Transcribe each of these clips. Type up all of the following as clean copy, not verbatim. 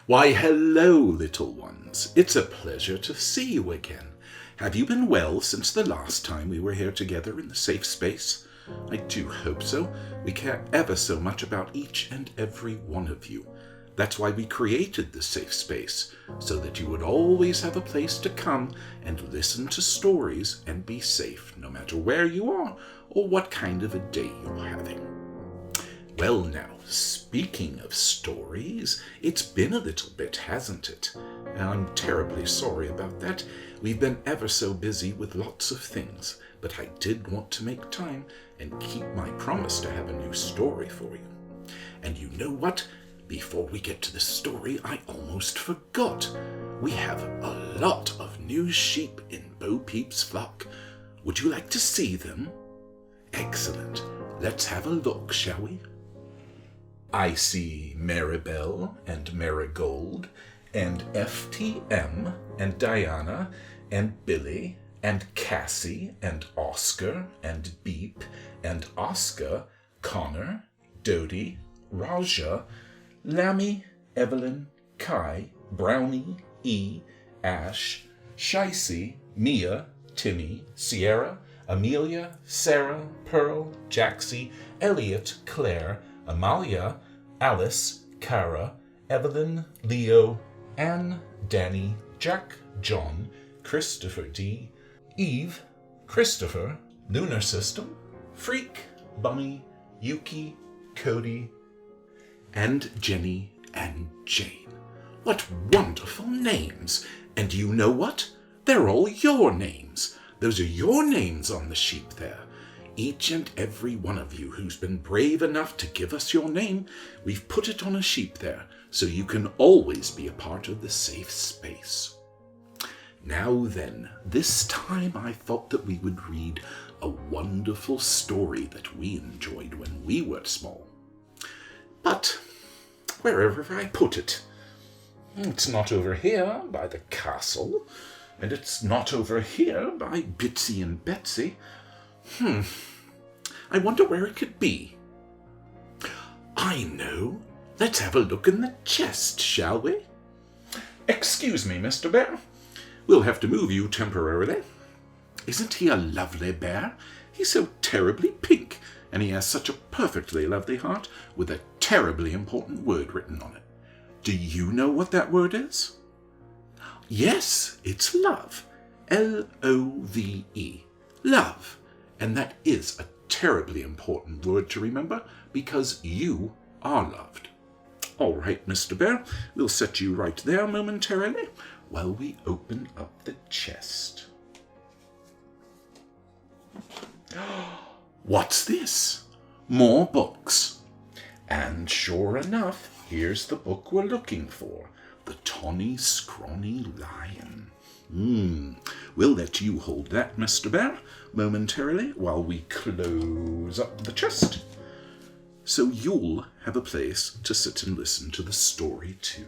Why, hello, little ones. It's a pleasure to see you again. Have you been well since the last time we were here together in the safe space? I do hope so. We care ever so much about each and every one of you. That's why we created the safe space, so that you would always have a place to come and listen to stories and be safe, no matter where you are or what kind of a day you're having. Well now, speaking of stories, it's been a little bit, hasn't it? I'm terribly sorry about that. We've been ever so busy with lots of things, but I did want to make time and keep my promise to have a new story for you. And you know what? Before we get to the story, I almost forgot. We have a lot of new sheep in Bo Peep's flock. Would you like to see them? Excellent. Let's have a look, shall we? I see Maribel and Marigold and FTM and Diana and Billy and Cassie and Oscar and Beep and Oscar, Connor, Dodie, Raja, Lammy, Evelyn, Kai, Brownie, E, Ash, Shicey, Mia, Timmy, Sierra, Amelia, Sarah, Pearl, Jaxie, Elliot, Claire, Amalia, Alice, Cara, Evelyn, Leo, Anne, Danny, Jack, John, Christopher D, Eve, Christopher, Lunar System, Freak, Bunny, Yuki, Cody, and Jenny and Jane. What wonderful names! And you know what? They're all your names. Those are your names on the sheep there. Each and every one of you who's been brave enough to give us your name, we've put it on a sheep there, so you can always be a part of the safe space. Now then, this time I thought that we would read a wonderful story that we enjoyed when we were small. But wherever have I put it? It's not over here by the castle, and it's not over here by Bitsy and Betsy. I wonder where it could be. I know. Let's have a look in the chest, shall we? Excuse me, Mr. Bear. We'll have to move you temporarily. Isn't he a lovely bear? He's so terribly pink, and he has such a perfectly lovely heart with a terribly important word written on it. Do you know what that word is? Yes, it's love. L-O-V-E. Love. And that is a terribly important word to remember because you are loved. All right, Mr. Bear, we'll set you right there momentarily while we open up the chest. What's this? More books. And sure enough, here's the book we're looking for, the Tawny Scrawny Lion. We'll let you hold that, Mr. Bear, momentarily while we close up the chest. So you'll have a place to sit and listen to the story too.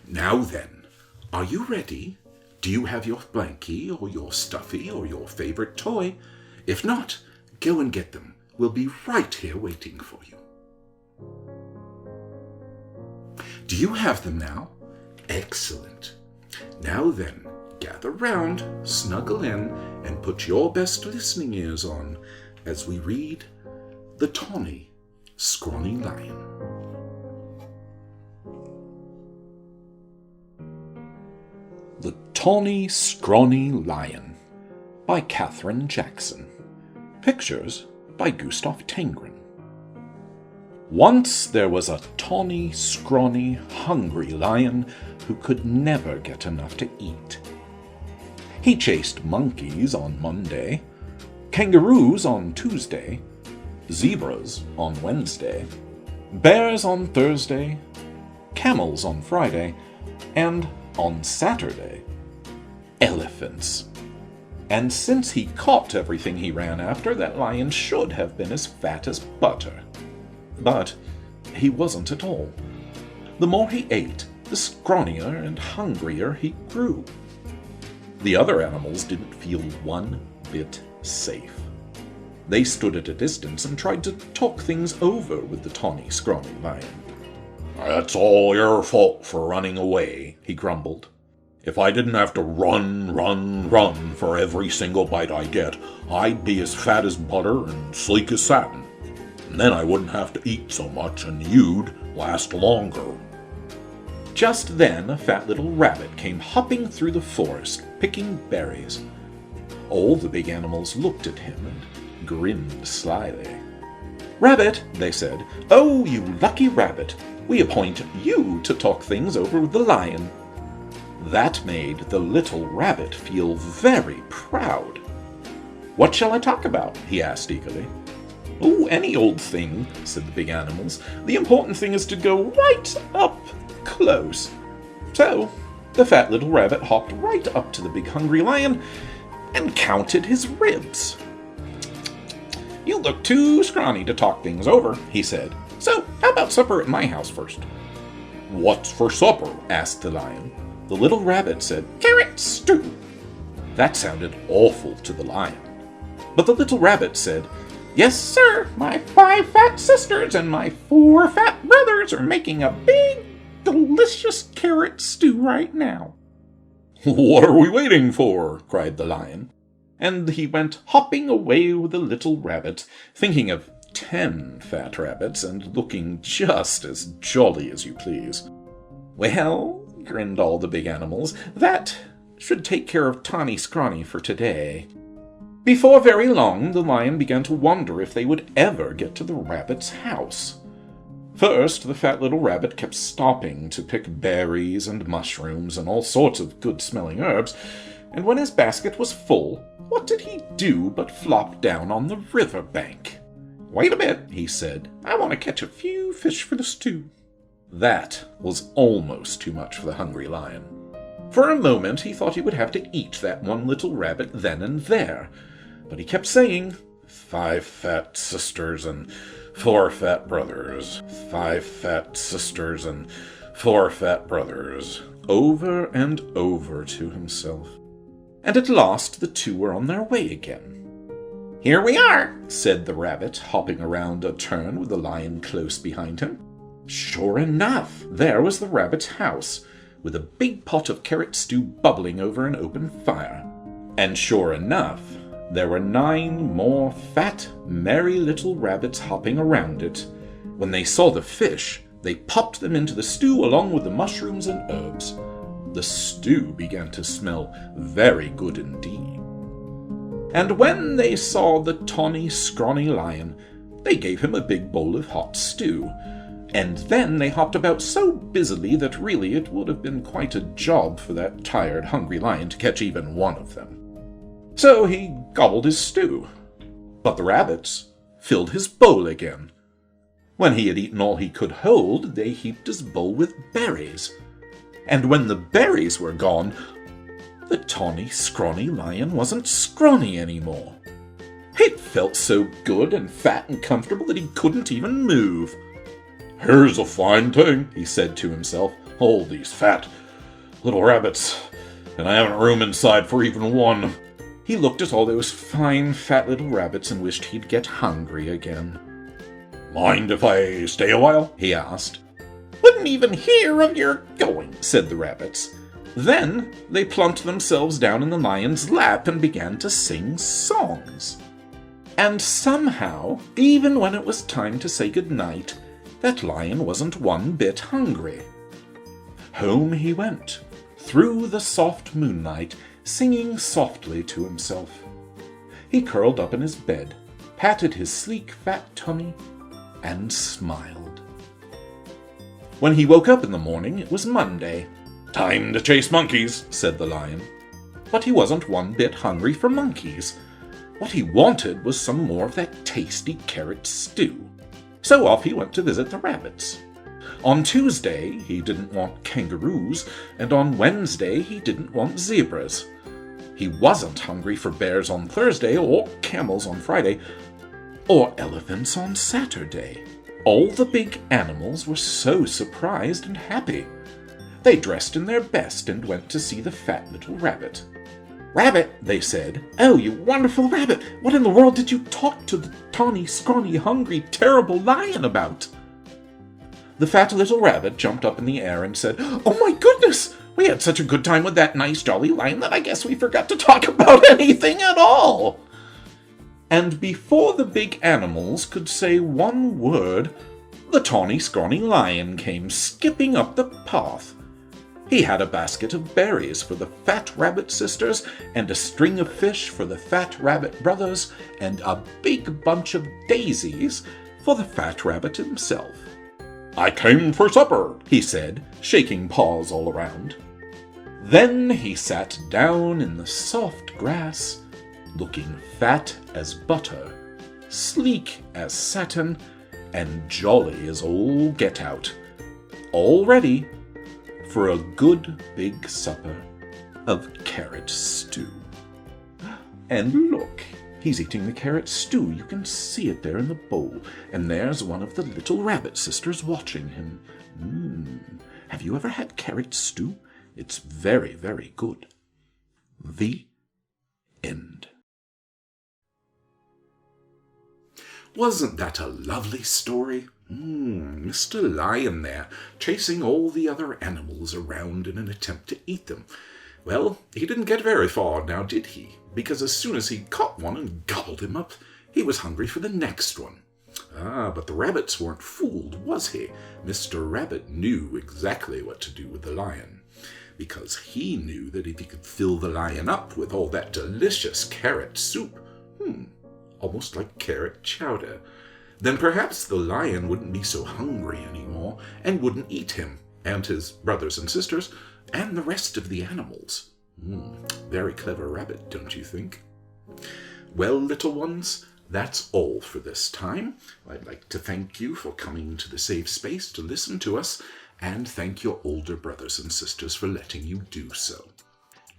Now then, are you ready? Do you have your blankie or your stuffie or your favorite toy? If not, go and get them. We'll be right here waiting for you. Do you have them now? Excellent. Now then, gather round, snuggle in, and put your best listening ears on as we read The Tawny Scrawny Lion. The Tawny Scrawny Lion by Katherine Jackson. Pictures by Gustav Tengren. Once there was a tawny, scrawny, hungry lion who could never get enough to eat. He chased monkeys on Monday, kangaroos on Tuesday, zebras on Wednesday, bears on Thursday, camels on Friday, and on Saturday, elephants. And since he caught everything he ran after, that lion should have been as fat as butter. But he wasn't at all. The more he ate, the scrawnier and hungrier he grew. The other animals didn't feel one bit safe. They stood at a distance and tried to talk things over with the Tawny Scrawny Lion. "That's all your fault for running away," he grumbled. "If I didn't have to run for every single bite I get, I'd be as fat as butter and sleek as satin. And then I wouldn't have to eat so much, and you'd last longer." Just then, a fat little rabbit came hopping through the forest, picking berries. All the big animals looked at him and grinned slyly. "Rabbit," they said, "oh, you lucky rabbit, we appoint you to talk things over with the lion." That made the little rabbit feel very proud. "What shall I talk about?" he asked eagerly. "Oh, any old thing," said the big animals. "The important thing is to go right up close." So the fat little rabbit hopped right up to the big hungry lion and counted his ribs. "You look too scrawny to talk things over," he said. "So how about supper at my house first?" "What's for supper?" asked the lion. The little rabbit said, "Carrot stew." That sounded awful to the lion. But the little rabbit said, "Yes, sir, my 5 fat sisters and my 4 fat brothers are making a big, delicious carrot stew right now." "What are we waiting for?" cried the lion. And he went hopping away with the little rabbit, thinking of 10 fat rabbits and looking just as jolly as you please. "Well," grinned all the big animals, "that should take care of Tawny Scrawny for today." Before very long, the lion began to wonder if they would ever get to the rabbit's house. First, the fat little rabbit kept stopping to pick berries and mushrooms and all sorts of good-smelling herbs, and when his basket was full, what did he do but flop down on the river bank? "Wait a bit," he said. "I want to catch a few fish for the stew." That was almost too much for the hungry lion. For a moment he thought he would have to eat that one little rabbit then and there, but he kept saying, 5 fat sisters and 4 fat brothers, 5 fat sisters and 4 fat brothers, over and over to himself. And at last the 2 were on their way again. "Here we are," said the rabbit, hopping around a turn with the lion close behind him. Sure enough, there was the rabbit's house, with a big pot of carrot stew bubbling over an open fire. And sure enough, there were 9 more fat, merry little rabbits hopping around it. When they saw the fish, they popped them into the stew along with the mushrooms and herbs. The stew began to smell very good indeed. And when they saw the Tawny Scrawny Lion, they gave him a big bowl of hot stew. And then they hopped about so busily that really it would have been quite a job for that tired, hungry lion to catch even one of them. So he gobbled his stew. But the rabbits filled his bowl again. When he had eaten all he could hold, they heaped his bowl with berries. And when the berries were gone, the Tawny Scrawny Lion wasn't scrawny anymore. It felt so good and fat and comfortable that he couldn't even move. "Here's a fine thing," he said to himself. "All these fat little rabbits, and I haven't room inside for even one." He looked at all those fine fat little rabbits and wished he'd get hungry again. "Mind if I stay a while?" he asked. "Wouldn't even hear of your going," said the rabbits. Then they plumped themselves down in the lion's lap and began to sing songs. And somehow, even when it was time to say goodnight, that lion wasn't one bit hungry. Home he went, through the soft moonlight, singing softly to himself. He curled up in his bed, patted his sleek fat tummy, and smiled. When he woke up in the morning, it was Monday. "Time to chase monkeys," said the lion. But he wasn't one bit hungry for monkeys. What he wanted was some more of that tasty carrot stew. So off he went to visit the rabbits. On Tuesday, he didn't want kangaroos, and on Wednesday, he didn't want zebras. He wasn't hungry for bears on Thursday, or camels on Friday, or elephants on Saturday. All the big animals were so surprised and happy. They dressed in their best and went to see the fat little rabbit. "Rabbit," they said. "Oh, you wonderful rabbit! What in the world did you talk to the tawny, scrawny, hungry, terrible lion about?" The fat little rabbit jumped up in the air and said, "Oh my goodness! We had such a good time with that nice jolly lion that I guess we forgot to talk about anything at all." And before the big animals could say one word, the tawny, scrawny lion came skipping up the path. He had a basket of berries for the fat rabbit sisters, and a string of fish for the fat rabbit brothers, and a big bunch of daisies for the fat rabbit himself. "I came for supper," he said, shaking paws all around. Then he sat down in the soft grass, looking fat as butter, sleek as satin, and jolly as all get out, all ready for a good big supper of carrot stew. And look, he's eating the carrot stew. You can see it there in the bowl, and there's one of the little rabbit sisters watching him. Have you ever had carrot stew? It's very, very good. The end. Wasn't that a lovely story? Mr. Lion there, chasing all the other animals around in an attempt to eat them. Well, he didn't get very far now, did he? Because as soon as he caught one and gobbled him up, he was hungry for the next one. But the rabbits weren't fooled, was he? Mr. Rabbit knew exactly what to do with the lion, because he knew that if he could fill the lion up with all that delicious carrot soup, almost like carrot chowder, then perhaps the lion wouldn't be so hungry anymore and wouldn't eat him and his brothers and sisters and the rest of the animals. Very clever rabbit, don't you think? Well, little ones, that's all for this time. I'd like to thank you for coming to the safe space to listen to us, and thank your older brothers and sisters for letting you do so.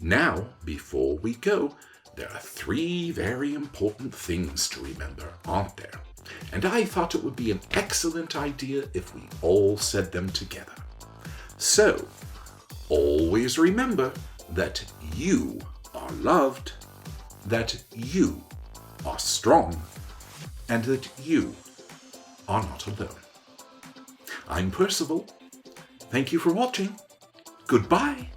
Now, before we go, there are 3 very important things to remember, aren't there? And I thought it would be an excellent idea if we all said them together. So, always remember that you are loved, that you are strong, and that you are not alone. I'm Percival. Thank you for watching. Goodbye.